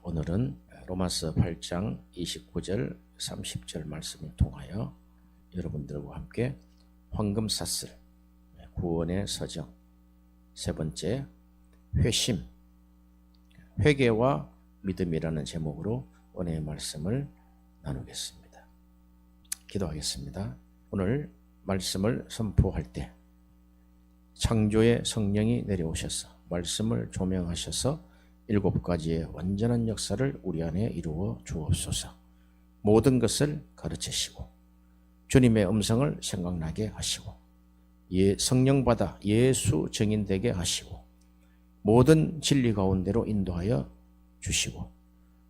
오늘은 로마서 8장 29절 30절 말씀을 통하여 여러분들과 함께 황금사슬, 구원의 서정, 세 번째 회심, 회개와 믿음이라는 제목으로 은혜의 말씀을 나누겠습니다. 기도하겠습니다. 오늘 말씀을 선포할 때 창조의 성령이 내려오셔서 말씀을 조명하셔서 7가지의 완전한 역사를 우리 안에 이루어 주옵소서. 모든 것을 가르치시고 주님의 음성을 생각나게 하시고 성령받아 예수 증인되게 하시고 모든 진리 가운데로 인도하여 주시고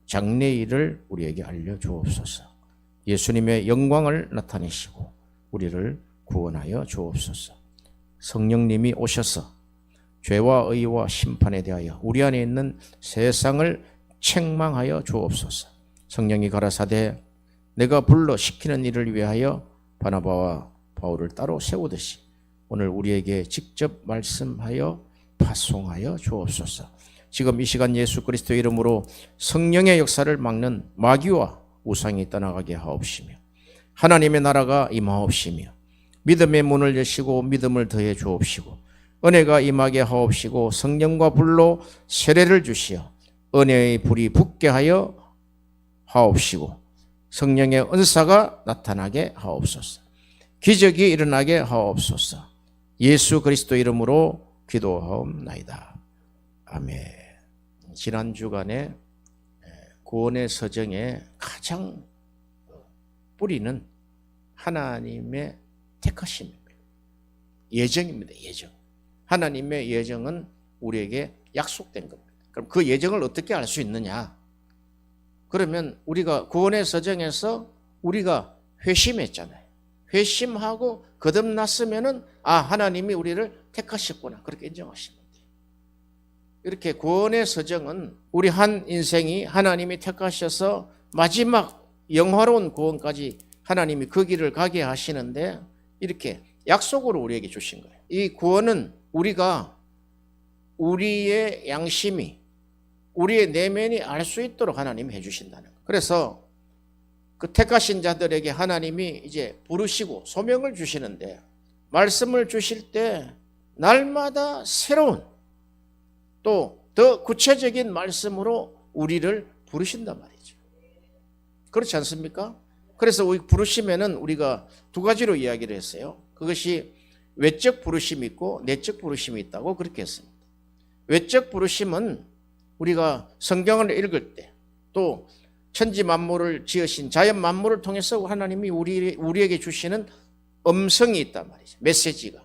장래의 일을 우리에게 알려주옵소서. 예수님의 영광을 나타내시고 우리를 구원하여 주옵소서. 성령님이 오셔서 죄와 의와 심판에 대하여 우리 안에 있는 세상을 책망하여 주옵소서. 성령이 가라사대 내가 불러 시키는 일을 위하여 바나바와 바울을 따로 세우듯이 오늘 우리에게 직접 말씀하여 파송하여 주옵소서. 지금 이 시간 예수 그리스도의 이름으로 성령의 역사를 막는 마귀와 우상이 떠나가게 하옵시며 하나님의 나라가 임하옵시며 믿음의 문을 여시고 믿음을 더해 주옵시고 은혜가 임하게 하옵시고 성령과 불로 세례를 주시어 은혜의 불이 붙게 하여 하옵시고 성령의 은사가 나타나게 하옵소서. 기적이 일어나게 하옵소서. 예수 그리스도 이름으로 기도하옵나이다. 아멘. 지난 주간에 구원의 서정의 가장 뿌리는 하나님의 택하심입니다. 예정입니다. 예정. 하나님의 예정은 우리에게 약속된 겁니다. 그럼 그 예정을 어떻게 알 수 있느냐? 그러면 우리가 구원의 서정에서 우리가 회심했잖아요. 회심하고 거듭났으면은 하나님이 우리를 택하셨구나. 그렇게 인정하시면 돼요. 이렇게 구원의 서정은 우리 한 인생이 하나님이 택하셔서 마지막 영화로운 구원까지 하나님이 그 길을 가게 하시는데 이렇게 약속으로 우리에게 주신 거예요. 이 구원은 우리가 우리의 양심이 우리의 내면이 알 수 있도록 하나님이 해주신다는 거예요. 그래서 그 택하신 자들에게 하나님이 이제 부르시고 소명을 주시는데 말씀을 주실 때 날마다 새로운 또 더 구체적인 말씀으로 우리를 부르신단 말이죠. 그렇지 않습니까? 그래서 부르시면은 우리가 두 가지로 이야기를 했어요. 그것이 외적 부르심이 있고 내적 부르심이 있다고 그렇게 했습니다. 외적 부르심은 우리가 성경을 읽을 때 또 천지 만물을 지으신 자연 만물을 통해서 하나님이 우리에게 주시는 음성이 있단 말이죠. 메시지가.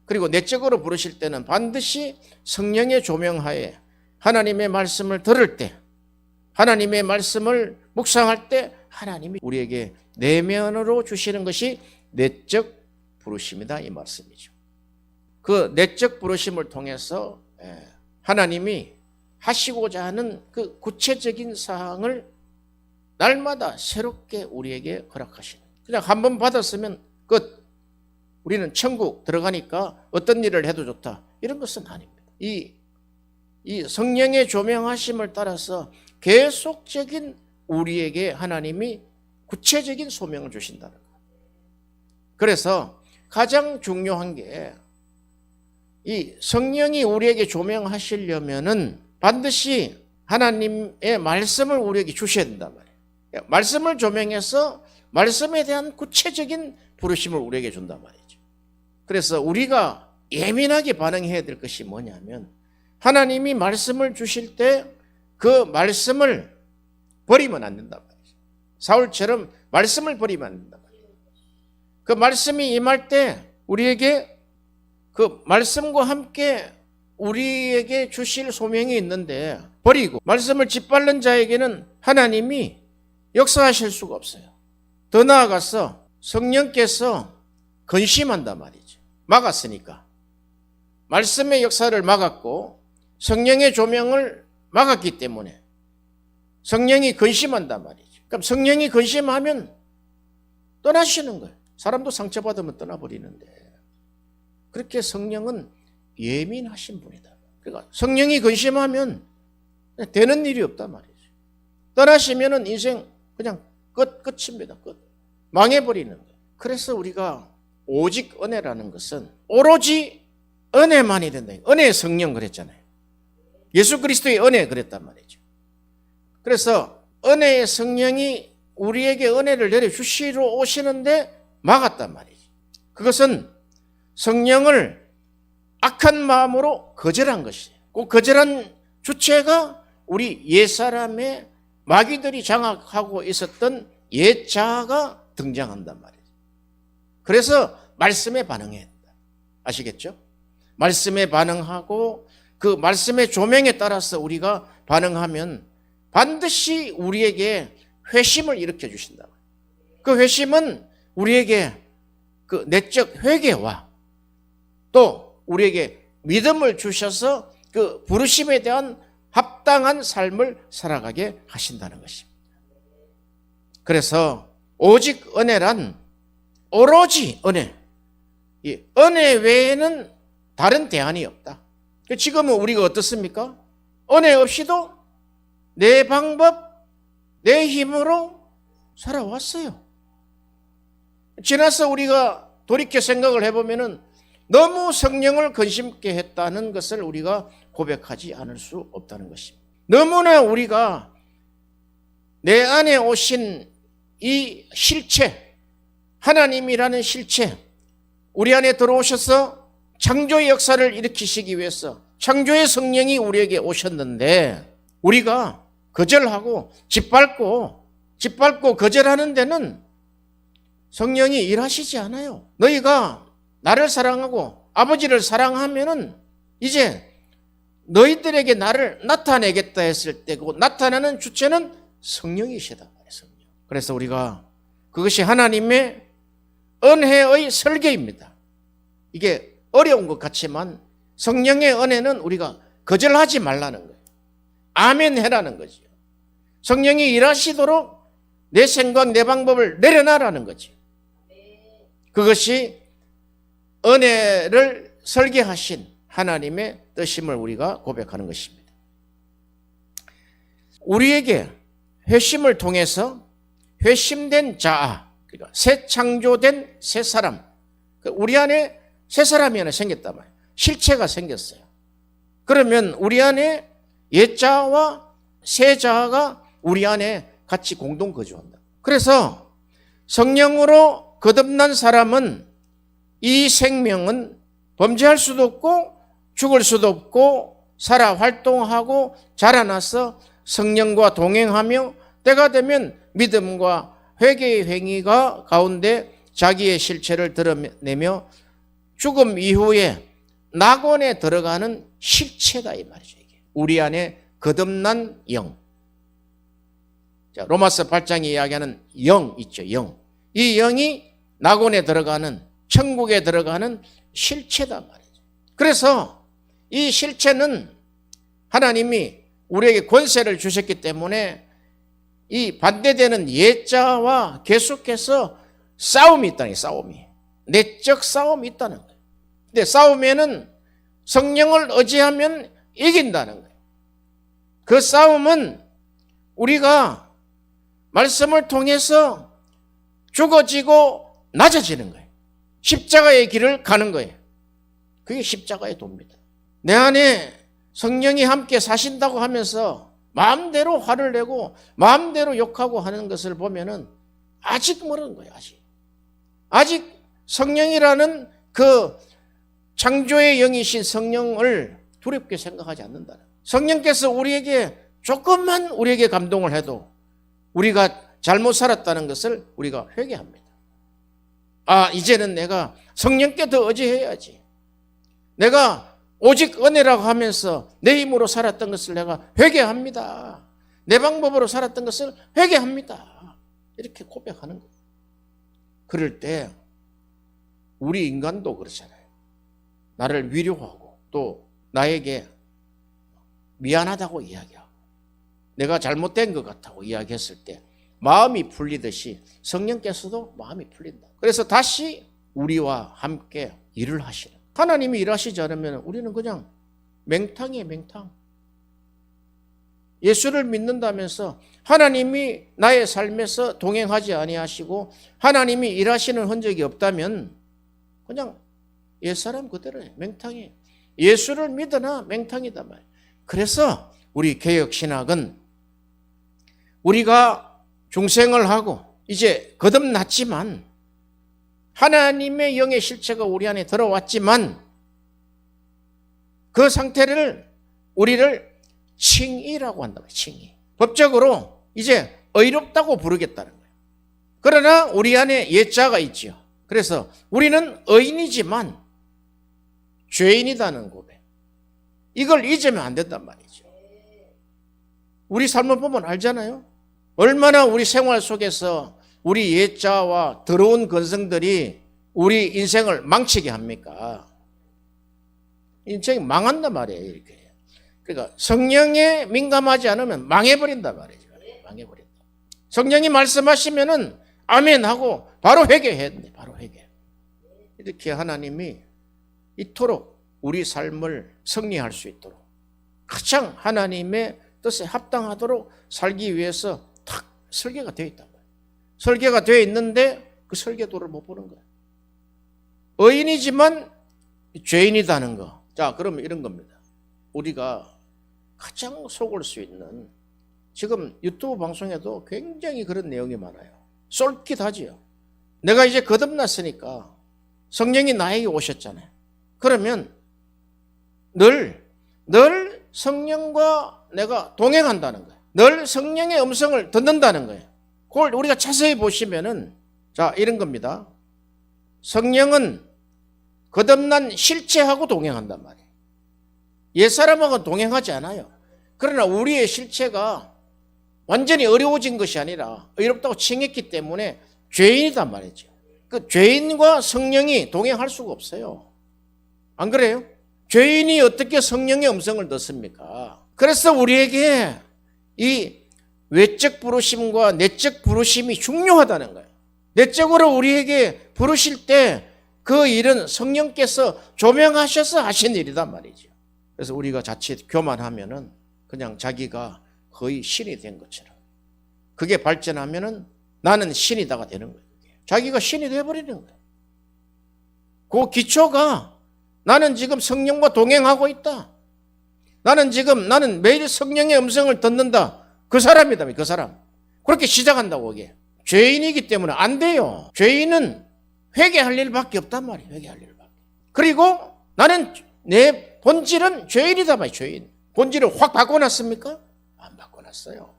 그리고 내적으로 부르실 때는 반드시 성령의 조명하에 하나님의 말씀을 들을 때 하나님의 말씀을 묵상할 때 하나님이 우리에게 내면으로 주시는 것이 내적 부르심이다 이 말씀이죠. 그 내적 부르심을 통해서 하나님이 하시고자 하는 그 구체적인 사항을 날마다 새롭게 우리에게 허락하시는. 그냥 한 번 받았으면 끝. 우리는 천국 들어가니까 어떤 일을 해도 좋다. 이런 것은 아닙니다. 이 성령의 조명하심을 따라서 계속적인 우리에게 하나님이 구체적인 소명을 주신다는 거예요. 그래서 가장 중요한 게 이 성령이 우리에게 조명하시려면은 반드시 하나님의 말씀을 우리에게 주셔야 된단 말이에요. 말씀을 조명해서 말씀에 대한 구체적인 부르심을 우리에게 준단 말이죠. 그래서 우리가 예민하게 반응해야 될 것이 뭐냐면 하나님이 말씀을 주실 때 그 말씀을 버리면 안 된단 말이죠. 사울처럼 말씀을 버리면 안 된단 말이에요. 그 말씀이 임할 때 우리에게 그 말씀과 함께 우리에게 주실 소명이 있는데 버리고 말씀을 짓밟는 자에게는 하나님이 역사하실 수가 없어요. 더 나아가서 성령께서 근심한단 말이죠. 막았으니까. 말씀의 역사를 막았고 성령의 조명을 막았기 때문에 성령이 근심한단 말이죠. 그럼 성령이 근심하면 떠나시는 거예요. 사람도 상처받으면 떠나버리는데 그렇게 성령은 예민하신 분이다. 그러니까 성령이 근심하면 되는 일이 없단 말이죠. 떠나시면은 인생 그냥 끝입니다. 끝. 망해버리는 거예요. 그래서 우리가 오직 은혜라는 것은 오로지 은혜만이 된다. 은혜의 성령 그랬잖아요. 예수 그리스도의 은혜 그랬단 말이죠. 그래서 은혜의 성령이 우리에게 은혜를 내려주시러 오시는데 막았단 말이죠. 그것은 성령을 악한 마음으로 거절한 것이에요. 그 거절한 주체가 우리 옛사람의 마귀들이 장악하고 있었던 옛자아가 등장한단 말이에요. 그래서 말씀에 반응해야 된다. 아시겠죠? 말씀에 반응하고 그 말씀의 조명에 따라서 우리가 반응하면 반드시 우리에게 회심을 일으켜 주신다. 그 회심은 우리에게 그 내적 회개와 또 우리에게 믿음을 주셔서 그 부르심에 대한 합당한 삶을 살아가게 하신다는 것입니다. 그래서 오직 은혜란 오로지 은혜. 이 은혜 외에는 다른 대안이 없다. 지금은 우리가 어떻습니까? 은혜 없이도 내 방법, 내 힘으로 살아왔어요. 지나서 우리가 돌이켜 생각을 해보면은 너무 성령을 근심케 했다는 것을 우리가 고백하지 않을 수 없다는 것입니다. 너무나 우리가 내 안에 오신 이 실체, 하나님이라는 실체, 우리 안에 들어오셔서 창조의 역사를 일으키시기 위해서 창조의 성령이 우리에게 오셨는데 우리가 거절하고 짓밟고 거절하는 데는 성령이 일하시지 않아요. 너희가 나를 사랑하고 아버지를 사랑하면은 이제 너희들에게 나를 나타내겠다 했을 때 그 나타나는 주체는 성령이시다. 성령. 그래서 우리가 그것이 하나님의 은혜의 설계입니다. 이게 어려운 것 같지만 성령의 은혜는 우리가 거절하지 말라는 거예요. 아멘 해라는 거죠. 성령이 일하시도록 내 생각, 내 방법을 내려놔라는 거죠. 그것이 은혜를 설계하신 하나님의 뜻임을 우리가 고백하는 것입니다. 우리에게 회심을 통해서 회심된 자아, 그러니까 새 창조된 새 사람, 우리 안에 새 사람이 하나 생겼단 말이에요. 실체가 생겼어요. 그러면 우리 안에 옛자아와 새 자아가 우리 안에 같이 공동 거주한다. 그래서 성령으로 거듭난 사람은 이 생명은 범죄할 수도 없고 죽을 수도 없고 살아 활동하고 자라나서 성령과 동행하며 때가 되면 믿음과 회개의 행위가 가운데 자기의 실체를 드러내며 죽음 이후에 낙원에 들어가는 실체다 이 말이죠. 이게. 우리 안에 거듭난 영. 자, 로마서 8장이 이야기하는 영 있죠. 영. 이 영이 낙원에 들어가는 천국에 들어가는 실체다 말이죠. 그래서 이 실체는 하나님이 우리에게 권세를 주셨기 때문에 이 반대되는 옛자와 계속해서 싸움이 있다는 거예요. 싸움이. 내적 싸움이 있다는 거예요. 근데 싸움에는 성령을 의지하면 이긴다는 거예요. 그 싸움은 우리가 말씀을 통해서 죽어지고 낮아지는 거예요. 십자가의 길을 가는 거예요. 그게 십자가의 도입니다. 내 안에 성령이 함께 사신다고 하면서 마음대로 화를 내고 마음대로 욕하고 하는 것을 보면은 아직 모르는 거예요. 아직 성령이라는 그 창조의 영이신 성령을 두렵게 생각하지 않는다는 거예요. 성령께서 우리에게 조금만 우리에게 감동을 해도 우리가 잘못 살았다는 것을 우리가 회개합니다. 아, 이제는 내가 성령께 더 의지해야지. 내가 오직 은혜라고 하면서 내 힘으로 살았던 것을 내가 회개합니다. 내 방법으로 살았던 것을 회개합니다. 이렇게 고백하는 거예요. 그럴 때 우리 인간도 그렇잖아요. 나를 위로하고 또 나에게 미안하다고 이야기하고 내가 잘못된 것 같다고 이야기했을 때 마음이 풀리듯이 성령께서도 마음이 풀린다. 그래서 다시 우리와 함께 일을 하시는. 하나님이 일하시지 않으면 우리는 그냥 맹탕이에요, 맹탕. 예수를 믿는다면서 하나님이 나의 삶에서 동행하지 아니하시고 하나님이 일하시는 흔적이 없다면 그냥 옛사람 그대로예요. 맹탕이에요. 예수를 믿으나 맹탕이다 말이에요. 그래서 우리 개혁신학은 우리가 중생을 하고 이제 거듭났지만 하나님의 영의 실체가 우리 안에 들어왔지만 그 상태를 우리를 칭의라고 한다 말이에요. 칭의. 법적으로 이제 의롭다고 부르겠다는 거예요. 그러나 우리 안에 예자가 있죠. 그래서 우리는 의인이지만 죄인이다는 고백. 이걸 잊으면 안 된단 말이죠. 우리 삶을 보면 알잖아요. 얼마나 우리 생활 속에서 우리 예자와 더러운 근성들이 우리 인생을 망치게 합니까? 인생이 망한단 말이에요. 이렇게. 그러니까 성령에 민감하지 않으면 망해버린단 말이죠. 망해버린다. 성령이 말씀하시면은 아멘 하고 바로 회개해야 돼. 바로 회개. 이렇게 하나님이 이토록 우리 삶을 승리할 수 있도록 가장 하나님의 뜻에 합당하도록 살기 위해서 탁 설계가 되어 있단 말이에요. 설계가 되어 있는데 그 설계도를 못 보는 거예요. 의인이지만 죄인이다는 거. 자, 그러면 이런 겁니다. 우리가 가장 속을 수 있는 지금 유튜브 방송에도 굉장히 그런 내용이 많아요. 쏠깃하지요. 내가 이제 거듭났으니까 성령이 나에게 오셨잖아요. 그러면 늘 성령과 내가 동행한다는 거예요. 늘 성령의 음성을 듣는다는 거예요. 그걸 우리가 자세히 보시면은 자, 이런 겁니다. 성령은 거듭난 실체하고 동행한단 말이에요. 옛사람하고는 동행하지 않아요. 그러나 우리의 실체가 완전히 어려워진 것이 아니라 의롭다고 칭했기 때문에 죄인이단 말이죠. 그 죄인과 성령이 동행할 수가 없어요. 안 그래요? 죄인이 어떻게 성령의 음성을 듣습니까? 그래서 우리에게 이 외적 부르심과 내적 부르심이 중요하다는 거예요. 내적으로 우리에게 부르실 때 그 일은 성령께서 조명하셔서 하신 일이단 말이죠. 그래서 우리가 자칫 교만하면은 그냥 자기가 거의 신이 된 것처럼 그게 발전하면은 나는 신이다가 되는 거예요. 자기가 신이 돼버리는 거예요. 그 기초가 나는 지금 성령과 동행하고 있다. 나는 매일 성령의 음성을 듣는다. 그 사람이다. 그 사람. 그렇게 시작한다고 그게. 죄인이기 때문에 안 돼요. 죄인은 회개할 일밖에 없단 말이에요. 회개할 일밖에. 그리고 나는 내 본질은 죄인이다 말이에요. 죄인. 본질을 확 바꿔놨습니까? 안 바꿔놨어요.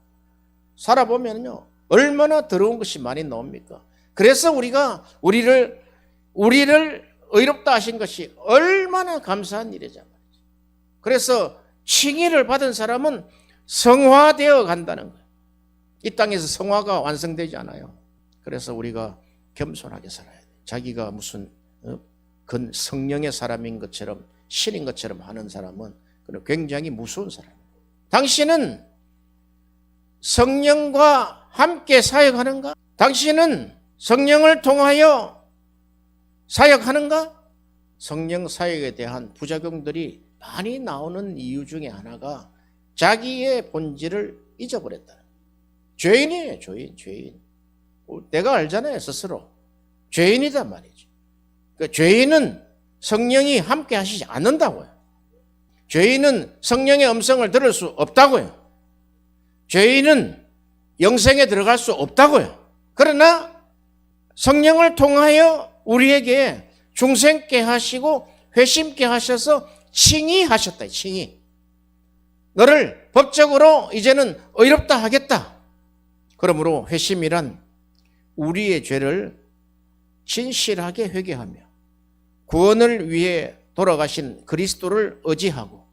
살아보면요. 얼마나 더러운 것이 많이 나옵니까? 그래서 우리가 우리를 의롭다 하신 것이 얼마나 감사한 일이잖아요. 그래서 칭의를 받은 사람은 성화되어 간다는 거예요. 이 땅에서 성화가 완성되지 않아요. 그래서 우리가 겸손하게 살아야 돼요. 자기가 무슨 성령의 사람인 것처럼 신인 것처럼 하는 사람은 굉장히 무서운 사람이에요. 당신은 성령과 함께 사역하는가? 당신은 성령을 통하여 사역하는가? 성령 사역에 대한 부작용들이 많이 나오는 이유 중에 하나가 자기의 본질을 잊어버렸다. 죄인이에요. 죄인. 내가 알잖아요. 스스로. 죄인이단 말이죠. 그러니까 죄인은 성령이 함께 하시지 않는다고요. 죄인은 성령의 음성을 들을 수 없다고요. 죄인은 영생에 들어갈 수 없다고요. 그러나 성령을 통하여 우리에게 중생케 하시고 회심케 하셔서 칭의하셨다. 칭의. 너를 법적으로 이제는 의롭다 하겠다. 그러므로 회심이란 우리의 죄를 진실하게 회개하며 구원을 위해 돌아가신 그리스도를 의지하고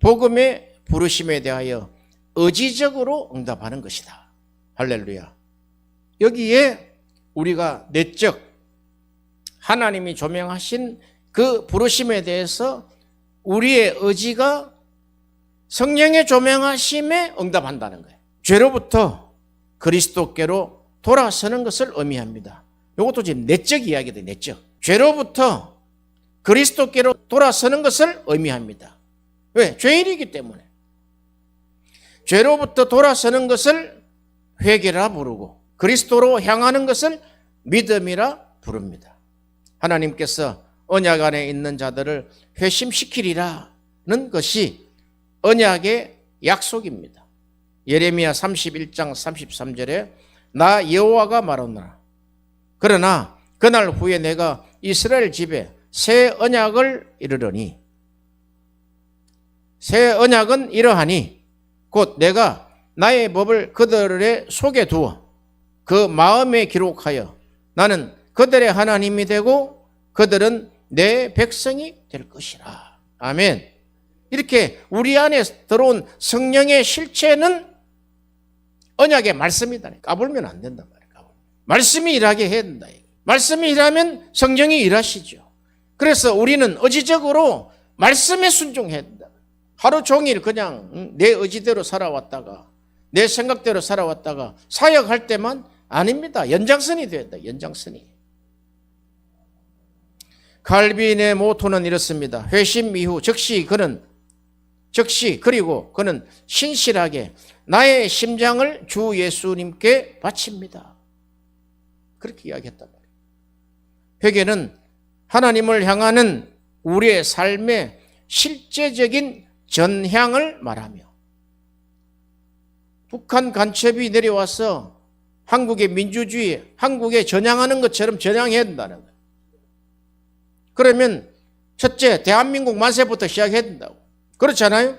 복음의 부르심에 대하여 의지적으로 응답하는 것이다. 할렐루야. 여기에 우리가 내적 하나님이 조명하신 그 부르심에 대해서 우리의 의지가 성령의 조명하심에 응답한다는 거예요. 죄로부터 그리스도께로 돌아서는 것을 의미합니다. 이것도 지금 내적 이야기다. 내적. 죄로부터 그리스도께로 돌아서는 것을 의미합니다. 왜? 죄인이기 때문에. 죄로부터 돌아서는 것을 회개라 부르고 그리스도로 향하는 것을 믿음이라 부릅니다. 하나님께서 언약 안에 있는 자들을 회심시키리라는 것이 언약의 약속입니다. 예레미야 31장 33절에 나 여호와가 말하노라. 그러나 그날 후에 내가 이스라엘 집에 새 언약을 이르러니 새 언약은 이러하니 곧 내가 나의 법을 그들의 속에 두어 그 마음에 기록하여 나는 그들의 하나님이 되고 그들은 내 백성이 될 것이라. 아멘. 이렇게 우리 안에 들어온 성령의 실체는 언약의 말씀이다. 까불면 안 된단 말이에요. 말씀이 일하게 해야 된다. 말씀이 일하면 성령이 일하시죠. 그래서 우리는 의지적으로 말씀에 순종해야 된다. 하루 종일 그냥 내 의지대로 살아왔다가 내 생각대로 살아왔다가 사역할 때만 아닙니다. 연장선이 돼야 된다. 연장선이. 칼빈의 모토는 이렇습니다. 회심 이후 즉시 그리고 그는 신실하게 나의 심장을 주 예수님께 바칩니다. 그렇게 이야기했단 말이에요. 회개는 하나님을 향하는 우리의 삶의 실제적인 전향을 말하며 북한 간첩이 내려와서 한국의 민주주의, 한국에 전향하는 것처럼 전향해야 된다는 거예요. 그러면 첫째, 대한민국 만세부터 시작해야 된다고. 그렇잖아요?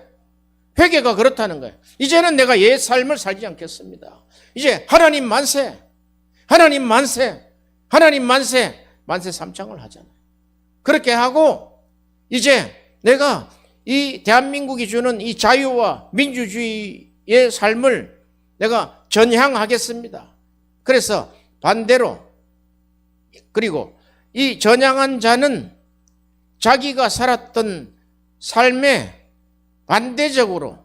회개가 그렇다는 거예요. 이제는 내가 옛 삶을 살지 않겠습니다. 이제 하나님 만세, 하나님 만세, 하나님 만세, 만세 삼창을 하잖아요. 그렇게 하고 이제 내가 이 대한민국이 주는 이 자유와 민주주의의 삶을 내가 전향하겠습니다. 그래서 반대로 그리고 이 전향한 자는 자기가 살았던 삶에 반대적으로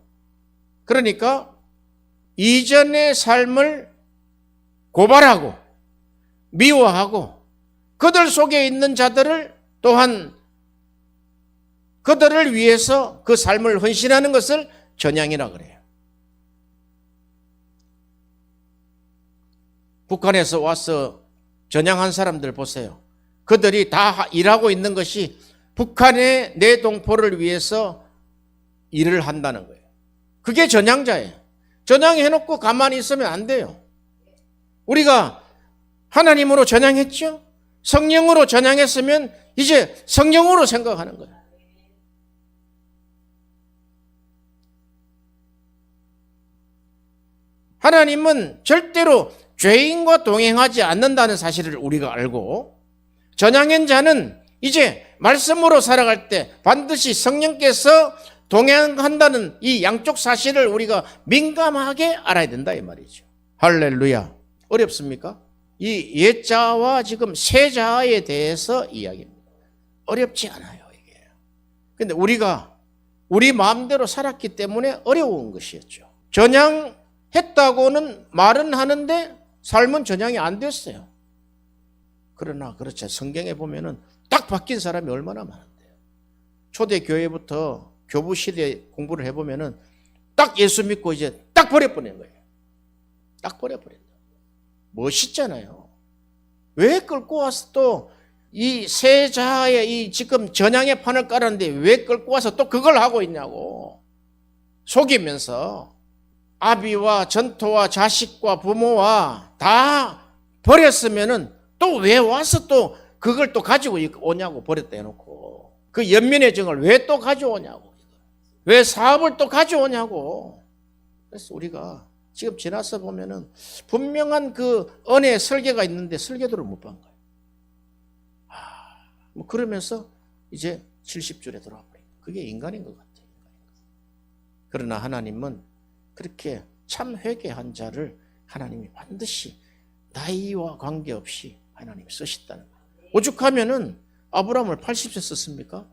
그러니까 이전의 삶을 고발하고 미워하고 그들 속에 있는 자들을 또한 그들을 위해서 그 삶을 헌신하는 것을 전향이라 그래요. 북한에서 와서 전향한 사람들 보세요. 그들이 다 일하고 있는 것이 북한의 내동포를 위해서 일을 한다는 거예요. 그게 전향자예요. 전향해놓고 가만히 있으면 안 돼요. 우리가 하나님으로 전향했죠? 성령으로 전향했으면 이제 성령으로 생각하는 거예요. 하나님은 절대로 죄인과 동행하지 않는다는 사실을 우리가 알고 전향한 자는 이제 말씀으로 살아갈 때 반드시 성령께서 동행한다는 이 양쪽 사실을 우리가 민감하게 알아야 된다 이 말이죠. 할렐루야. 어렵습니까? 이 옛자와 지금 새자에 대해서 이야기합니다. 어렵지 않아요 이게. 그런데 우리가 우리 마음대로 살았기 때문에 어려운 것이었죠. 전향했다고는 말은 하는데 삶은 전향이 안 됐어요. 그러나 그렇죠. 성경에 보면은 딱 바뀐 사람이 얼마나 많은데요. 초대교회부터 교부 시대 공부를 해보면은 딱 예수 믿고 이제 딱 버려버린 거예요. 딱 버려버린다. 멋있잖아요. 왜 끌고 와서 또 이 세자의 이 지금 전향의 판을 깔았는데 왜 끌고 와서 또 그걸 하고 있냐고. 속이면서 아비와 전토와 자식과 부모와 다 버렸으면은 또 왜 와서 또 그걸 또 가지고 오냐고. 버렸다 해놓고 그 연민의 정을 왜 또 가져오냐고. 왜 사업을 또 가져오냐고. 그래서 우리가 지금 지나서 보면은 분명한 그 은혜의 설계가 있는데 설계도를 못 본 거예요. 뭐 그러면서 이제 70줄에 돌아와 버린 거예요. 그게 인간인 것 같아요. 그러나 하나님은 그렇게 참 회개한 자를 하나님이 반드시 나이와 관계없이 하나님이 쓰셨다는 거예요. 오죽하면은 아브라함을 80세 썼습니까?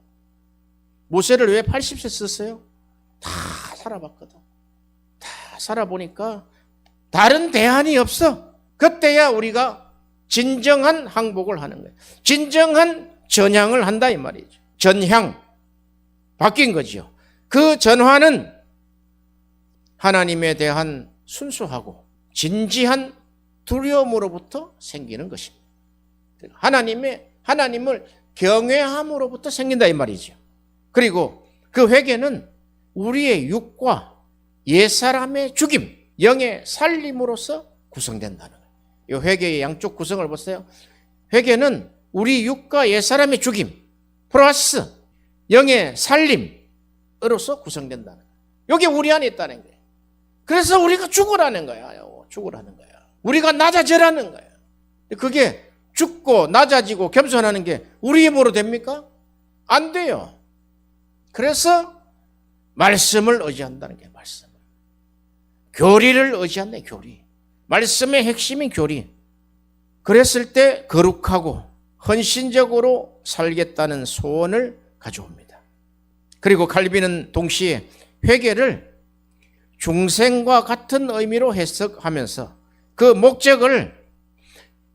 모세를 왜 80세 썼어요? 다 살아봤거든. 다 살아보니까 다른 대안이 없어. 그때야 우리가 진정한 항복을 하는 거예요. 진정한 전향을 한다 이 말이죠. 전향. 바뀐 거죠. 그 전환은 하나님에 대한 순수하고 진지한 두려움으로부터 생기는 것입니다. 하나님을 경외함으로부터 생긴다 이 말이죠. 그리고 그 회개는 우리의 육과 옛사람의 죽임, 영의 살림으로서 구성된다는 거예요. 이 회개의 양쪽 구성을 보세요. 회개는 우리 육과 옛사람의 죽임 플러스 영의 살림으로서 구성된다는 거예요. 이게 우리 안에 있다는 거예요. 그래서 우리가 죽으라는 거야. 죽으라는 거야. 우리가 낮아지라는 거야. 그게 죽고 낮아지고 겸손하는 게 우리 힘으로 됩니까? 안 돼요. 그래서 말씀을 의지한다는 게 말씀을. 교리를 의지한다. 교리. 말씀의 핵심인 교리. 그랬을 때 거룩하고 헌신적으로 살겠다는 소원을 가져옵니다. 그리고 칼빈은 동시에 회개를 중생과 같은 의미로 해석하면서 그 목적을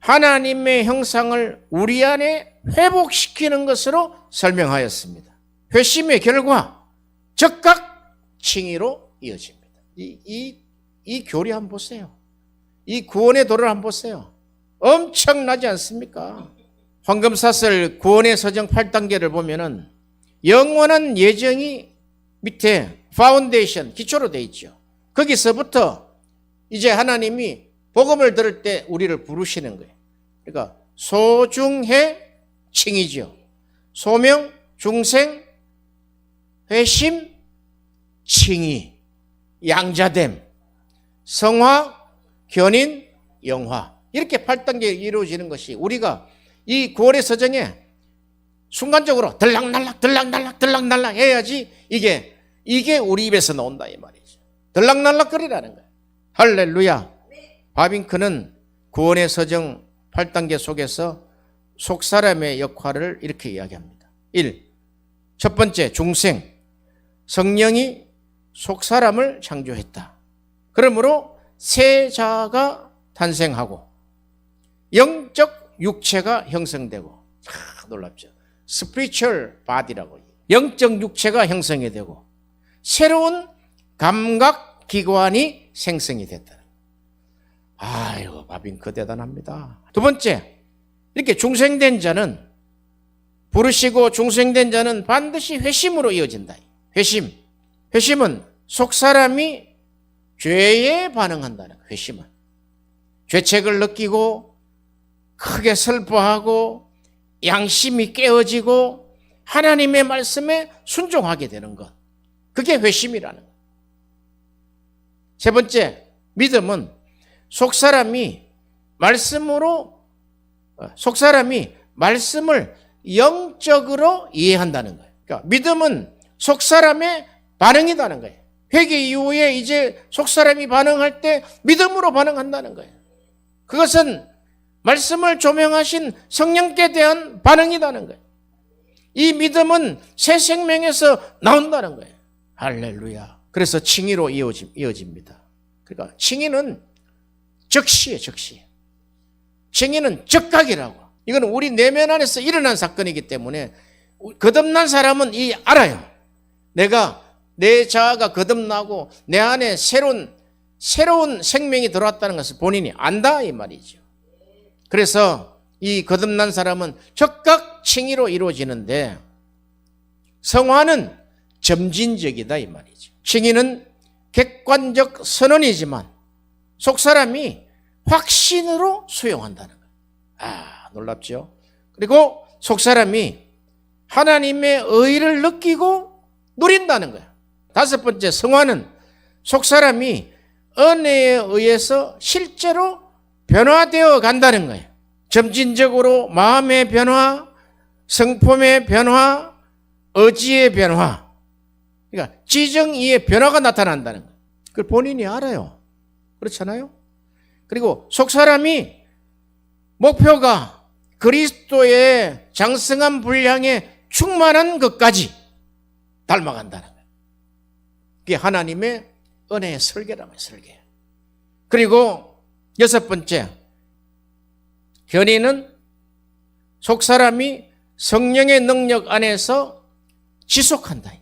하나님의 형상을 우리 안에 회복시키는 것으로 설명하였습니다. 회심의 결과 적각 칭의로 이어집니다. 이 교리 한번 보세요. 이 구원의 도를 한번 보세요. 엄청나지 않습니까? 황금사슬 구원의 서정 8단계를 보면은 영원한 예정이 밑에 파운데이션, 기초로 되어 있죠. 거기서부터 이제 하나님이 복음을 들을 때 우리를 부르시는 거예요. 그러니까 소중해 칭이죠. 소명, 중생, 회심, 칭의, 양자됨, 성화, 견인, 영화. 이렇게 8단계에 이루어지는 것이 우리가 이 구원의 서정에 순간적으로 들락날락 해야지 이게 우리 입에서 나온다 이 말이죠. 들락날락거리라는 거예요. 할렐루야. 바빙크는 구원의 서정 8단계 속에서 속사람의 역할을 이렇게 이야기합니다. 1. 첫 번째 중생. 성령이 속사람을 창조했다. 그러므로 새 자아가 탄생하고 영적 육체가 형성되고 놀랍죠. 스피리추얼 바디라고 영적 육체가 형성이 되고 새로운 감각 기관이 생성이 됐다. 아이고 바빙크 대단합니다. 두 번째, 이렇게 중생된 자는 부르시고 중생된 자는 반드시 회심으로 이어진다. 회심은 속사람이 죄에 반응한다는 거예요. 회심은 죄책을 느끼고 크게 슬퍼하고 양심이 깨어지고 하나님의 말씀에 순종하게 되는 것. 그게 회심이라는 거예요. 세 번째, 믿음은 속사람이 말씀을 영적으로 이해한다는 거예요. 그러니까 믿음은 속사람의 반응이라는 거예요. 회개 이후에 이제 속사람이 반응할 때 믿음으로 반응한다는 거예요. 그것은 말씀을 조명하신 성령께 대한 반응이라는 거예요. 이 믿음은 새 생명에서 나온다는 거예요. 할렐루야. 그래서 칭의로 이어집니다. 그러니까 칭의는 적시예요, 적시. 칭의는 적각이라고. 이건 우리 내면 안에서 일어난 사건이기 때문에 거듭난 사람은 알아요. 내 자아가 거듭나고 내 안에 새로운 생명이 들어왔다는 것을 본인이 안다 이 말이죠. 그래서 이 거듭난 사람은 적각 칭의로 이루어지는데 성화는 점진적이다 이 말이죠. 칭의는 객관적 선언이지만 속사람이 확신으로 수용한다는 거예요. 놀랍죠? 그리고 속사람이 하나님의 의를 느끼고 누린다는 거예요. 다섯 번째, 성화는 속사람이 은혜에 의해서 실제로 변화되어 간다는 거예요. 점진적으로 마음의 변화, 성품의 변화, 의지의 변화. 그러니까 지정의의 변화가 나타난다는 거예요. 그걸 본인이 알아요. 그렇잖아요? 그리고 속사람이 목표가 그리스도의 장성한 분량에 충만한 것까지 닮아간다는 거예요. 그게 하나님의 은혜의 설계라는 거예요. 설계. 그리고 여섯 번째, 견인은 속사람이 성령의 능력 안에서 지속한다.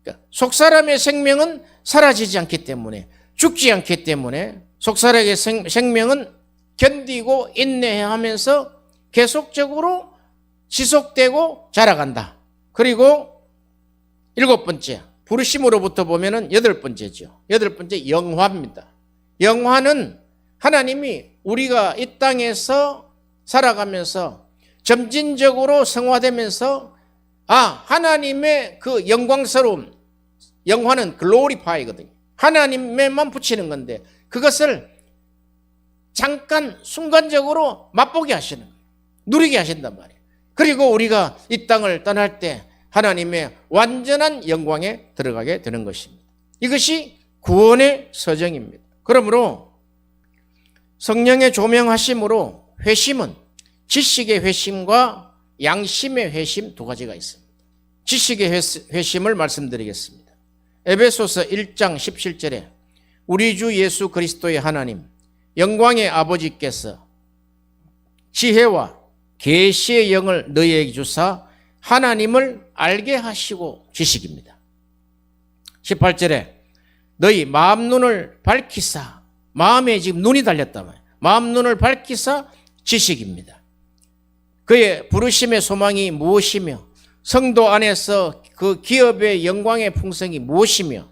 그러니까 속사람의 생명은 사라지지 않기 때문에, 죽지 않기 때문에 속사람의 생명은 견디고 인내하면서 계속적으로 지속되고 자라간다. 그리고 7번째, 부르심으로부터 보면은 8번째죠. 8번째, 영화입니다. 영화는 하나님이 우리가 이 땅에서 살아가면서 점진적으로 성화되면서 하나님의 그 영광스러움, 영화는 글로리파이거든요. 하나님에만 붙이는 건데 그것을 잠깐 순간적으로 맛보게 하시는 거예요. 누리게 하신단 말이에요. 그리고 우리가 이 땅을 떠날 때 하나님의 완전한 영광에 들어가게 되는 것입니다. 이것이 구원의 서정입니다. 그러므로 성령의 조명하심으로 회심은 지식의 회심과 양심의 회심 두 가지가 있습니다. 지식의 회심을 말씀드리겠습니다. 에베소서 1장 17절에 우리 주 예수 그리스도의 하나님 영광의 아버지께서 지혜와 계시의 영을 너희에게 주사 하나님을 알게 하시고 지식입니다. 18절에 너희 마음 눈을 밝히사, 마음에 지금 눈이 달렸단 말이에요. 마음 눈을 밝히사 지식입니다. 그의 부르심의 소망이 무엇이며 성도 안에서 그 기업의 영광의 풍성이 무엇이며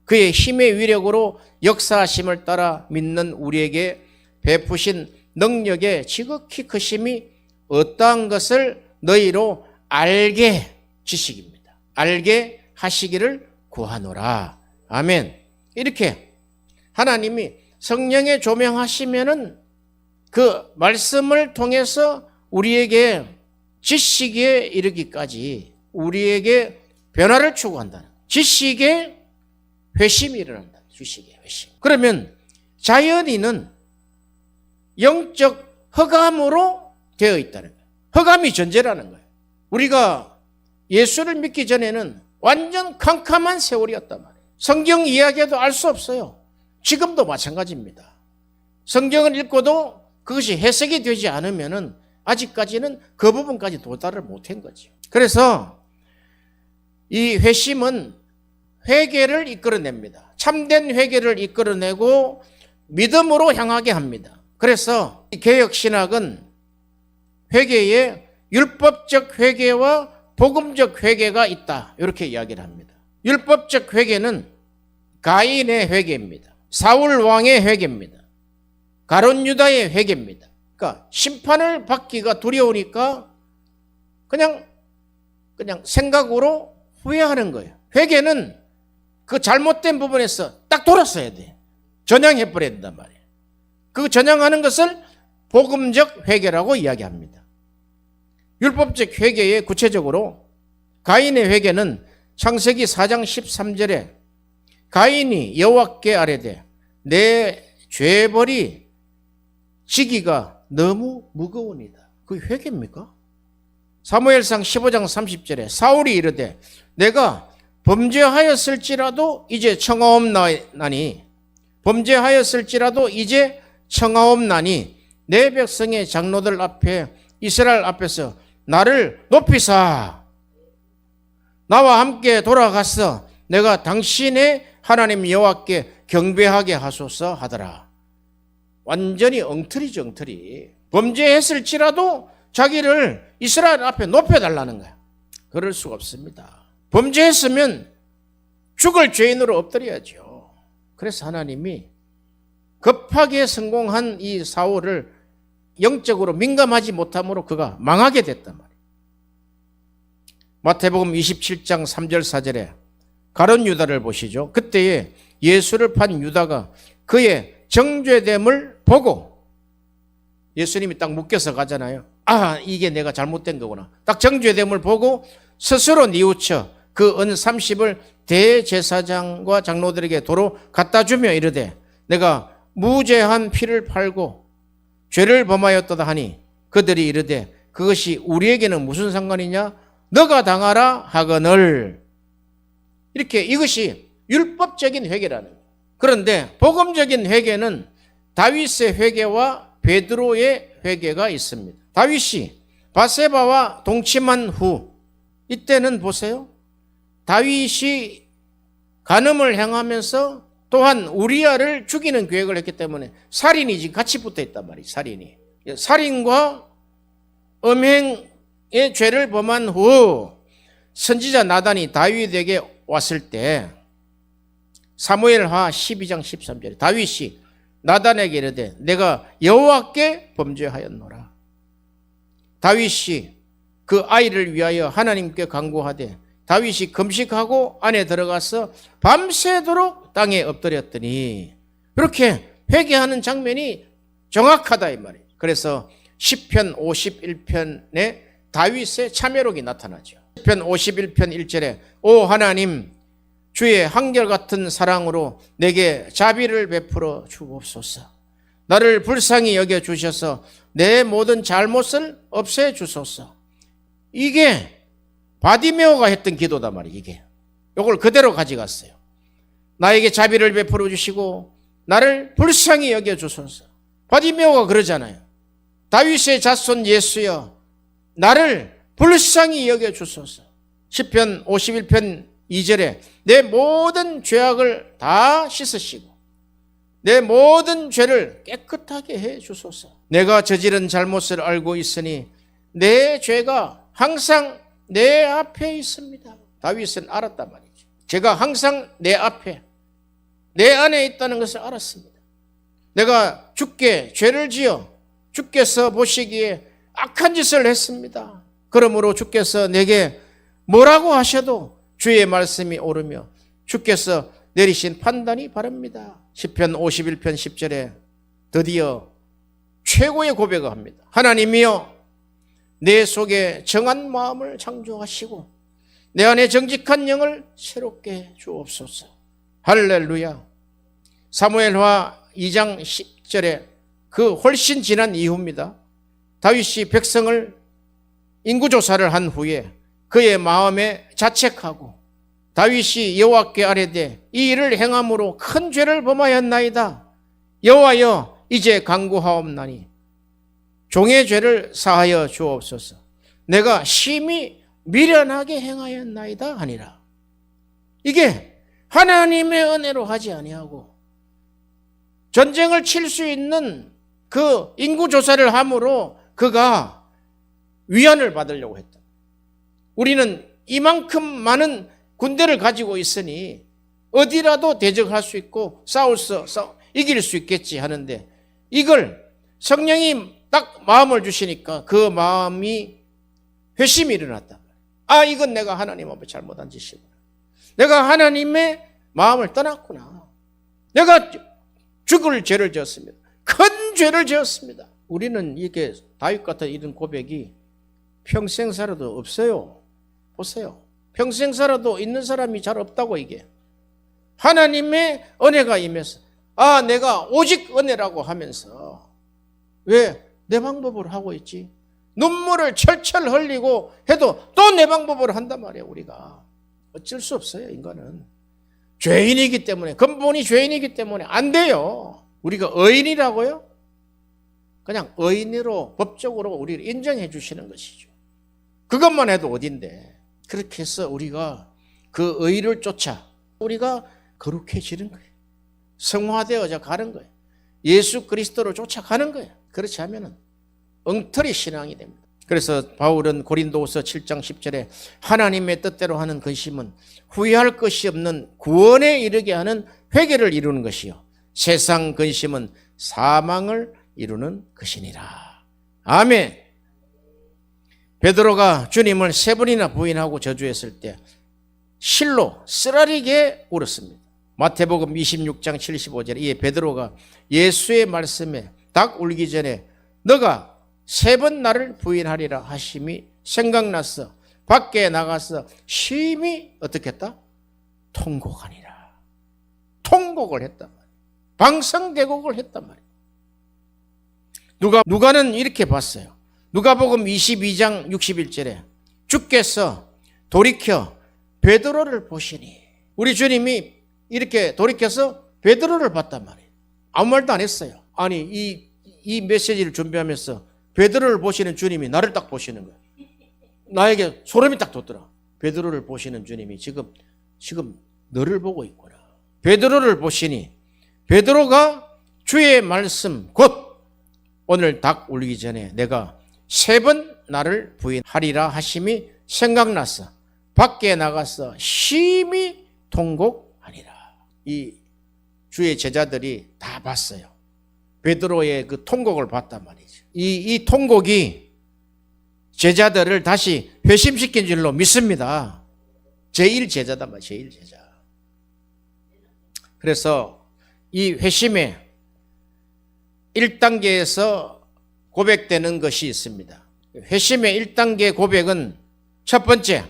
그의 힘의 위력으로 역사하심을 따라 믿는 우리에게 베푸신 능력의 지극히 크심이 어떠한 것을 너희로 알게, 지식입니다. 알게 하시기를 구하노라. 아멘. 이렇게 하나님이 성령에 조명하시면은 그 말씀을 통해서 우리에게 지식에 이르기까지 우리에게 변화를 추구한다는, 지식의 회심이 일어난다. 지식의 회심. 그러면 자연인은 영적 허감으로 되어 있다는 거예요. 허감이 전제라는 거예요. 우리가 예수를 믿기 전에는 완전 캄캄한 세월이었단 말이에요. 성경 이야기에도 알 수 없어요. 지금도 마찬가지입니다. 성경을 읽고도 그것이 해석이 되지 않으면은 아직까지는 그 부분까지 도달을 못한 거죠. 그래서 이 회심은 회개를 이끌어냅니다. 참된 회개를 이끌어내고 믿음으로 향하게 합니다. 그래서 이 개혁신학은 회개에 율법적 회개와 복음적 회개가 있다. 이렇게 이야기를 합니다. 율법적 회개는 가인의 회개입니다. 사울 왕의 회개입니다. 가룟 유다의 회개입니다. 그러니까 심판을 받기가 두려우니까 그냥 생각으로 후회하는 거예요. 회개는 그 잘못된 부분에서 딱 돌았어야 돼. 전향해 버려야 된단 말이에요. 그 전향하는 것을 복음적 회개라고 이야기합니다. 율법적 회개에 구체적으로 가인의 회개는 창세기 4장 13절에 가인이 여호와께 아뢰되 내 죄벌이 지기가 너무 무거우니다. 그게 회개입니까? 사무엘상 15장 30절에 사울이 이르되 내가 범죄하였을지라도 이제 청하옵나니 범죄하였을지라도 이제 청하옵나니 내 백성의 장로들 앞에 이스라엘 앞에서 나를 높이사 나와 함께 돌아가서 내가 당신의 하나님 여호와께 경배하게 하소서 하더라. 완전히 엉터리죠, 엉터리. 범죄했을지라도 자기를 이스라엘 앞에 높여달라는 거야. 그럴 수가 없습니다. 범죄했으면 죽을 죄인으로 엎드려야죠. 그래서 하나님이 급하게 성공한 이 사울을 영적으로 민감하지 못함으로 그가 망하게 됐단 말이에요. 마태복음 27장 3절 4절에 가룟 유다를 보시죠. 그때에 예수를 판 유다가 그의 정죄됨을 보고 예수님이 딱 묶여서 가잖아요. 이게 내가 잘못된 거구나. 딱 정죄됨을 보고 스스로 뉘우쳐 그 은 30을 대제사장과 장로들에게 도로 갖다 주며 이르되 내가 무죄한 피를 팔고 죄를 범하였도다 하니 그들이 이르되 그것이 우리에게는 무슨 상관이냐? 너가 당하라 하거늘. 이렇게 이것이 율법적인 회개라는 거예요. 그런데 복음적인 회개는 다윗의 회개와 베드로의 회개가 있습니다. 다윗이 바세바와 동침한 후 이때는 보세요. 다윗이 간음을 행하면서 또한 우리아를 죽이는 계획을 했기 때문에 살인이 지금 같이 붙어 있단 말이에요. 살인이. 살인과 음행의 죄를 범한 후 선지자 나단이 다윗에게 왔을 때 사무엘하 12장 13절에 다윗이 나단에게 이르되 내가 여호와께 범죄하였노라. 다윗이 그 아이를 위하여 하나님께 간구하되 다윗이 금식하고 안에 들어가서 밤새도록 땅에 엎드렸더니 그렇게 회개하는 장면이 정확하다 이 말이에요. 그래서 시편 51편에 다윗의 참회록이 나타나죠. 시편 51편 1절에 오 하나님 주의 한결같은 사랑으로 내게 자비를 베풀어 주옵소서. 나를 불쌍히 여겨 주셔서 내 모든 잘못을 없애 주소서. 이게 바디메오가 했던 기도다 말이에요. 이게 이걸 그대로 가져갔어요. 나에게 자비를 베풀어 주시고 나를 불쌍히 여겨 주소서. 바디메오가 그러잖아요. 다윗의 자손 예수여 나를 불쌍히 여겨 주소서. 시편 51편 2절에 내 모든 죄악을 다 씻으시고 내 모든 죄를 깨끗하게 해 주소서. 내가 저지른 잘못을 알고 있으니 내 죄가 항상 내 앞에 있습니다. 다윗은 알았단 말이죠. 제가 항상 내 앞에 내 안에 있다는 것을 알았습니다. 내가 주께 죄를 지어 주께서 보시기에 악한 짓을 했습니다. 그러므로 주께서 내게 뭐라고 하셔도 주의 말씀이 옳으며 주께서 내리신 판단이 바릅니다. 시편 51편 10절에 드디어 최고의 고백을 합니다. 하나님이여 내 속에 정한 마음을 창조하시고 내 안에 정직한 영을 새롭게 주옵소서. 할렐루야. 사무엘하 2장 10절에 그 훨씬 지난 이후입니다. 다윗이 백성을 인구조사를 한 후에 그의 마음에 자책하고 다윗이 여호와께 아뢰되 이 일을 행함으로 큰 죄를 범하였나이다. 여호와여 이제 간구하옵나니 종의 죄를 사하여 주옵소서. 내가 심히 미련하게 행하였나이다 하니라. 이게 하나님의 은혜로 하지 아니하고 전쟁을 칠 수 있는 그 인구조사를 함으로 그가 위안을 받으려고 했다. 우리는 이만큼 많은 군대를 가지고 있으니 어디라도 대적할 수 있고 이길 수 있겠지 하는데 이걸 성령이 딱 마음을 주시니까 그 마음이 회심이 일어났다. 아 이건 내가 하나님 앞에 잘못한 짓이구나. 내가 하나님의 마음을 떠났구나. 내가 죽을 죄를 지었습니다. 큰 죄를 지었습니다. 우리는 이게 다윗 같은 이런 고백이 평생 살아도 없어요. 보세요. 평생 살아도 있는 사람이 잘 없다고 이게. 하나님의 은혜가 임해서 아 내가 오직 은혜라고 하면서 왜 내 방법으로 하고 있지? 눈물을 철철 흘리고 해도 또 내 방법으로 한단 말이에요. 우리가 어쩔 수 없어요. 인간은 죄인이기 때문에 근본이 죄인이기 때문에 안 돼요. 우리가 의인이라고요? 그냥 의인으로 법적으로 우리를 인정해 주시는 것이죠. 그것만 해도 어딘데. 그렇게 해서 우리가 그 의를 쫓아 우리가 거룩해지는 거예요. 성화되어져 가는 거예요. 예수 그리스도를 쫓아가는 거예요. 그렇지 않으면 엉터리 신앙이 됩니다. 그래서 바울은 고린도후서 7장 10절에 하나님의 뜻대로 하는 근심은 후회할 것이 없는 구원에 이르게 하는 회개를 이루는 것이요 세상 근심은 사망을 이루는 것이니라. 아멘. 베드로가 주님을 3번이나 부인하고 저주했을 때 실로 쓰라리게 울었습니다. 마태복음 26장 75절에 이에 베드로가 예수의 말씀에 닭 울기 전에 너가 3번 나를 부인하리라 하심이 생각났어. 밖에 나가서 심히 어떻게 했다? 통곡하니라. 통곡을 했단 말이에요. 방성대곡을 했단 말이에요. 누가는 이렇게 봤어요. 누가복음 22장 61절에 주께서 돌이켜 베드로를 보시니 우리 주님이 이렇게 돌이켜서 베드로를 봤단 말이에요. 아무 말도 안 했어요. 아니 이 메시지를 준비하면서 베드로를 보시는 주님이 나를 딱 보시는 거예요. 나에게 소름이 딱 돋더라. 베드로를 보시는 주님이 지금 너를 보고 있구나. 베드로를 보시니 베드로가 주의 말씀 곧 오늘 닭 울기 전에 내가 3번 나를 부인하리라 하심이 생각났어. 밖에 나가서 심히 통곡하니라. 이 주의 제자들이 다 봤어요. 베드로의 그 통곡을 봤단 말이죠. 이 통곡이 제자들을 다시 회심시킨 줄로 믿습니다. 제1제자다 말, 제1제자. 그래서 이 회심의 1단계에서 고백되는 것이 있습니다. 회심의 1단계 고백은 첫 번째,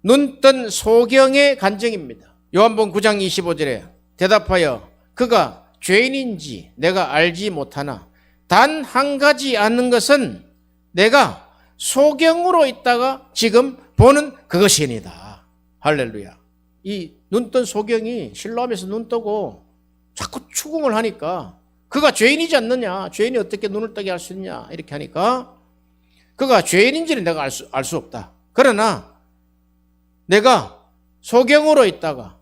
눈뜬 소경의 간증입니다. 요한복음 9장 25절에 대답하여 그가 죄인인지 내가 알지 못하나 단 한 가지 아는 것은 내가 소경으로 있다가 지금 보는 그것이니이다. 할렐루야. 이 눈뜬 소경이 실로암에서 눈 뜨고 자꾸 추궁을 하니까 그가 죄인이지 않느냐, 죄인이 어떻게 눈을 뜨게 할 수 있냐 이렇게 하니까 그가 죄인인지는 내가 알 수 없다. 그러나 내가 소경으로 있다가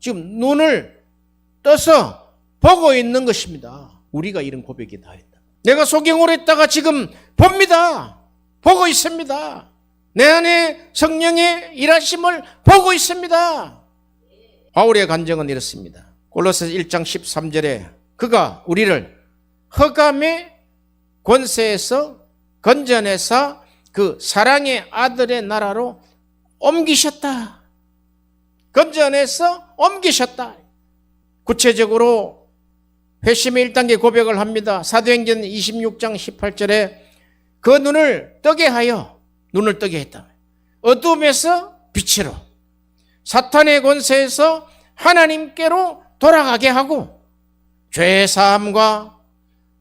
지금 눈을 떠서 보고 있는 것입니다. 우리가 이런 고백이 다 했다. 내가 소경으로 있다가 지금 봅니다. 보고 있습니다. 내 안에 성령의 일하심을 보고 있습니다. 바울의 간증은 이렇습니다. 골로새서 1장 13절에 그가 우리를 흑암의 권세에서 건져내사 그 사랑의 아들의 나라로 옮기셨다. 건져내서 옮기셨다. 구체적으로 회심의 1단계 고백을 합니다. 사도행전 26장 18절에 그 눈을 뜨게 하여 눈을 뜨게 했다. 어둠에서 빛으로 사탄의 권세에서 하나님께로 돌아가게 하고 죄사함과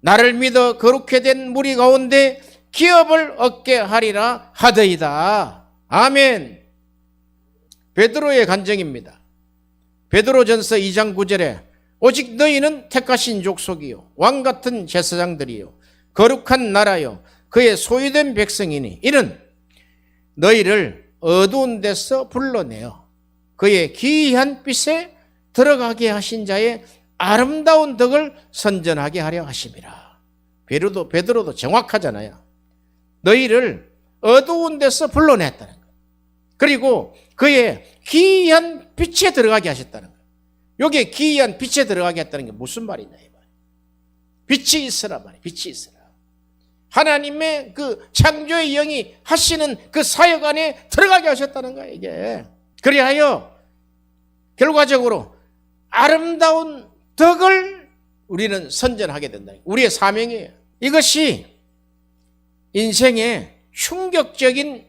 나를 믿어 거룩해 된 무리 가운데 기업을 얻게 하리라 하더이다. 아멘. 베드로의 간증입니다. 베드로전서 2장 9절에 오직 너희는 택하신 족속이요 왕같은 제사장들이요 거룩한 나라요 그의 소유된 백성이니 이는 너희를 어두운 데서 불러내어 그의 기이한 빛에 들어가게 하신 자의 아름다운 덕을 선전하게 하려 하심이라. 베드로도 정확하잖아요. 너희를 어두운 데서 불러냈다는 거예요. 그리고 그의 기이한 빛에 들어가게 하셨다는 거예요. 여기에 기이한 빛에 들어가게 했다는 게 무슨 말이냐 이 말이에요. 빛이 있으라 말이에요. 빛이 있으라. 하나님의 그 창조의 영이 하시는 그 사역 안에 들어가게 하셨다는 거예요. 이게 그리하여 결과적으로 아름다운 덕을 우리는 선전하게 된다. 우리의 사명이에요. 이것이 인생의 충격적인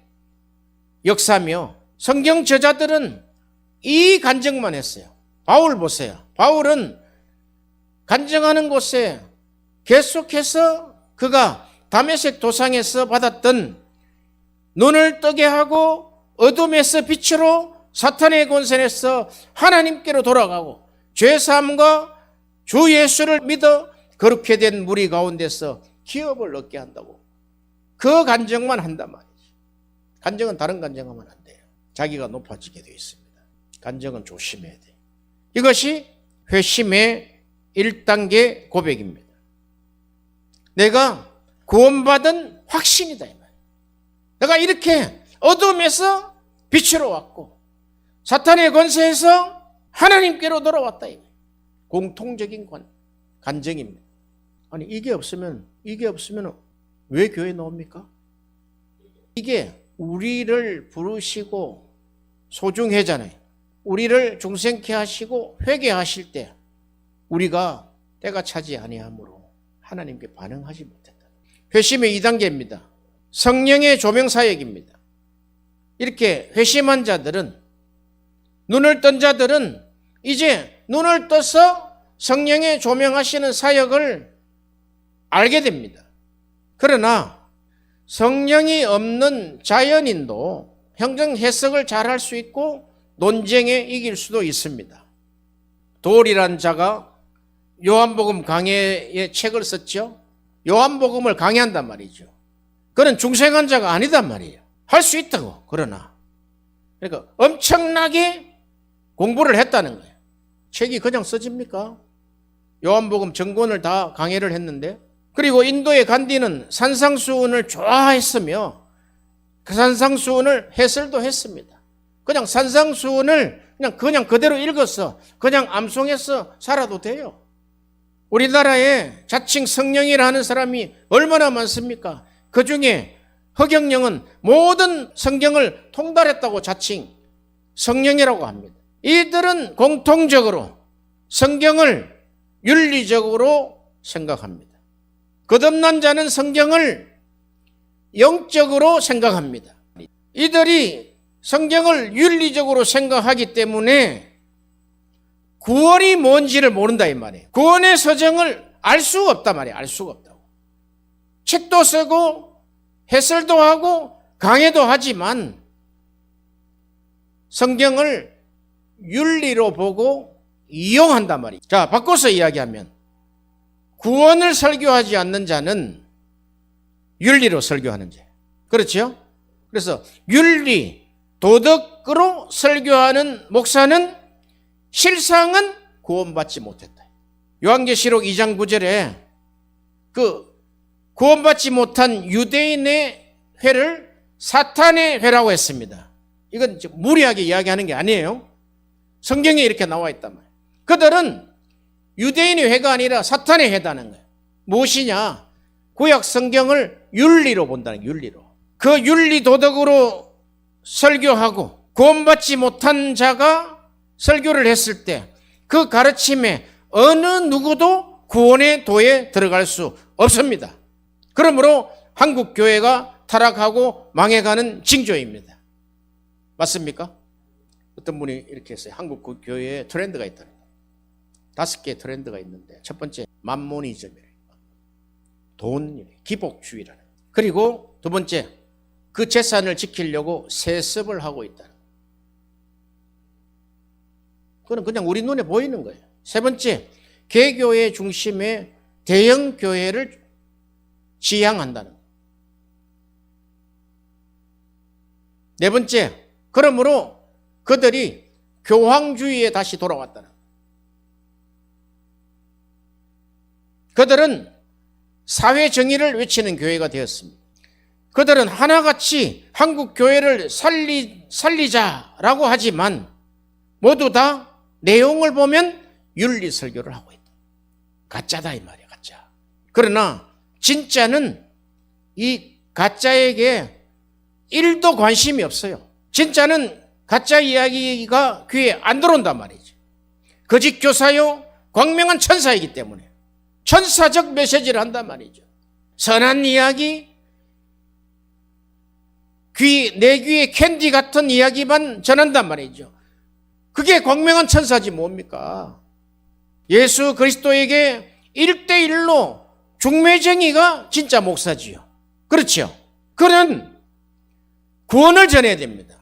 역사며 성경 저자들은 이 간증만 했어요. 바울 보세요. 바울은 간증하는 곳에 계속해서 그가 다메섹 도상에서 받았던 눈을 뜨게 하고 어둠에서 빛으로 사탄의 권세에서 하나님께로 돌아가고 죄사함과 주 예수를 믿어 거룩해 된 무리 가운데서 기업을 얻게 한다고 그 간증만 한단 말이죠. 간증은 다른 간증하면 안 돼요. 자기가 높아지게 되어 있습니다. 간증은 조심해야 돼요. 이것이 회심의 1단계 고백입니다. 내가 구원받은 확신이다 이 말이에요. 내가 이렇게 어둠에서 빛으로 왔고 사탄의 권세에서 하나님께로 돌아왔다 이 말이에요. 공통적인 간증입니다. 아니 이게 없으면 왜 교회에 나옵니까? 이게 우리를 부르시고 소중하잖아요. 우리를 중생케 하시고 회개하실 때 우리가 때가 차지 아니하므로 하나님께 반응하지 못했다. 회심의 2단계입니다. 성령의 조명 사역입니다. 이렇게 회심한 자들은 눈을 뜬 자들은 이제 눈을 떠서 성령의 조명하시는 사역을 알게 됩니다. 그러나 성령이 없는 자연인도 형정 해석을 잘할 수 있고 논쟁에 이길 수도 있습니다. 도울이란 자가 요한복음 강해의 책을 썼죠. 요한복음을 강해한단 말이죠. 그는 중생한 자가 아니단 말이에요. 할 수 있다고. 그러니까 엄청나게 공부를 했다는 거예요. 책이 그냥 써집니까? 요한복음 전권을 다 강해를 했는데, 그리고 인도의 간디는 산상수훈을 좋아했으며 그 산상수훈을 해설도 했습니다. 그냥 산상수훈을 그냥 그대로 읽어서 그냥 암송해서 살아도 돼요. 우리나라에 자칭 성령이라 는 사람이 얼마나 많습니까? 그 중에 허경영은 모든 성경을 통달했다고 자칭 성령이라고 합니다. 이들은 공통적으로 성경을 윤리적으로 생각합니다. 거듭난 자는 성경을 영적으로 생각합니다. 이들이 성경을 윤리적으로 생각하기 때문에 구원이 뭔지를 모른다 이 말이에요. 구원의 서정을 알 수가 없단 말이에요. 알 수가 없다고. 책도 쓰고 해설도 하고 강해도 하지만 성경을 윤리로 보고 이용한단 말이에요. 자, 바꿔서 이야기하면 구원을 설교하지 않는 자는 윤리로 설교하는 자. 그렇죠? 그래서 윤리, 도덕으로 설교하는 목사는 실상은 구원받지 못했다. 요한계시록 2장 9절에 그 구원받지 못한 유대인의 회를 사탄의 회라고 했습니다. 이건 무리하게 이야기하는 게 아니에요. 성경에 이렇게 나와 있단 말이에요. 그들은 유대인의 회가 아니라 사탄의 회다는 거예요. 무엇이냐? 구약 성경을 윤리로 본다는 거예요. 윤리로. 그 윤리 도덕으로 설교하고 구원받지 못한 자가 설교를 했을 때 그 가르침에 어느 누구도 구원의 도에 들어갈 수 없습니다. 그러므로 한국 교회가 타락하고 망해가는 징조입니다. 맞습니까? 어떤 분이 이렇게 했어요. 한국 교회에 트렌드가 있다. 5개의 트렌드가 있는데 첫 번째 만모니즘이에요. 돈, 기복주의라는. 그리고 두 번째 그 재산을 지키려고 세습을 하고 있다. 그건 그냥 우리 눈에 보이는 거예요. 세 번째, 개교회 중심의 대형 교회를 지향한다는 거예요. 네 번째, 그러므로 그들이 교황주의에 다시 돌아왔다는 거예요. 그들은 사회 정의를 외치는 교회가 되었습니다. 그들은 하나같이 한국 교회를 살리자라고 하지만 모두 다 내용을 보면 윤리 설교를 하고 있다. 가짜다 이 말이야, 가짜. 그러나 진짜는 이 가짜에게 1도 관심이 없어요. 진짜는 가짜 이야기가 귀에 안 들어온단 말이죠. 거짓 교사요, 광명한 천사이기 때문에 천사적 메시지를 한단 말이죠. 선한 이야기, 내 귀에 캔디 같은 이야기만 전한단 말이죠. 그게 광명한 천사지 뭡니까? 예수 그리스도에게 1대1로 중매쟁이가 진짜 목사지요. 그렇죠? 그는 구원을 전해야 됩니다.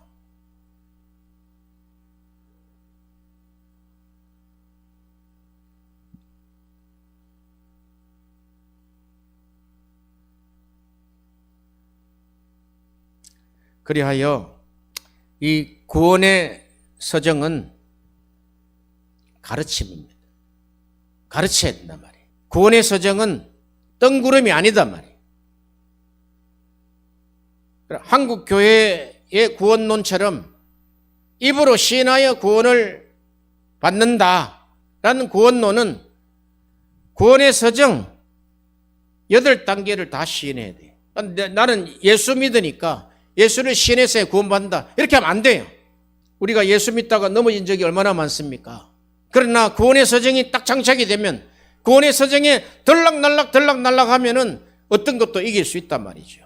그리하여 이 구원의 서정은 가르침입니다. 가르쳐야 된단 말이에요. 구원의 서정은 뜬구름이 아니단 말이에요. 한국 교회의 구원론처럼 입으로 시인하여 구원을 받는다라는 구원론은 구원의 서정 8단계를 다 시인해야 돼요. 나는 예수 믿으니까 예수를 시인해서 구원받는다. 이렇게 하면 안 돼요. 우리가 예수 믿다가 넘어진 적이 얼마나 많습니까? 그러나 구원의 서정이 딱 장착이 되면 구원의 서정에 들락날락 하면은 어떤 것도 이길 수 있단 말이죠.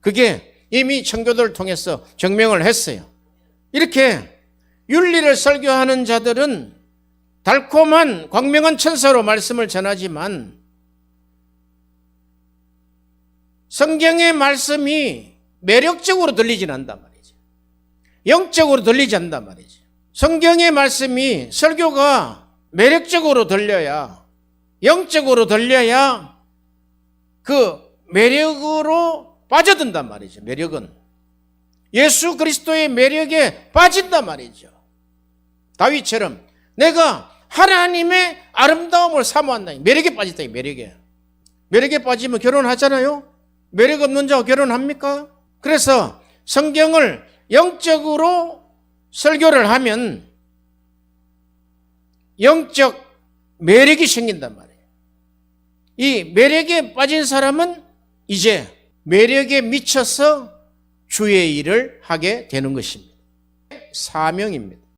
그게 이미 청교도를 통해서 증명을 했어요. 이렇게 윤리를 설교하는 자들은 달콤한 광명한 천사로 말씀을 전하지만 성경의 말씀이 매력적으로 들리진 않단 말이죠. 영적으로 들리지 않는단 말이죠. 성경의 말씀이 설교가 매력적으로 들려야, 영적으로 들려야 그 매력으로 빠져든단 말이죠. 매력은 예수 그리스도의 매력에 빠진단 말이죠. 다윗처럼 내가 하나님의 아름다움을 사모한다. 매력에 빠졌다. 매력에. 매력에 빠지면 결혼하잖아요. 매력 없는 자와 결혼합니까? 그래서 성경을 영적으로 설교를 하면 영적 매력이 생긴단 말이에요. 이 매력에 빠진 사람은 이제 매력에 미쳐서 주의 일을 하게 되는 것입니다. 사명입니다.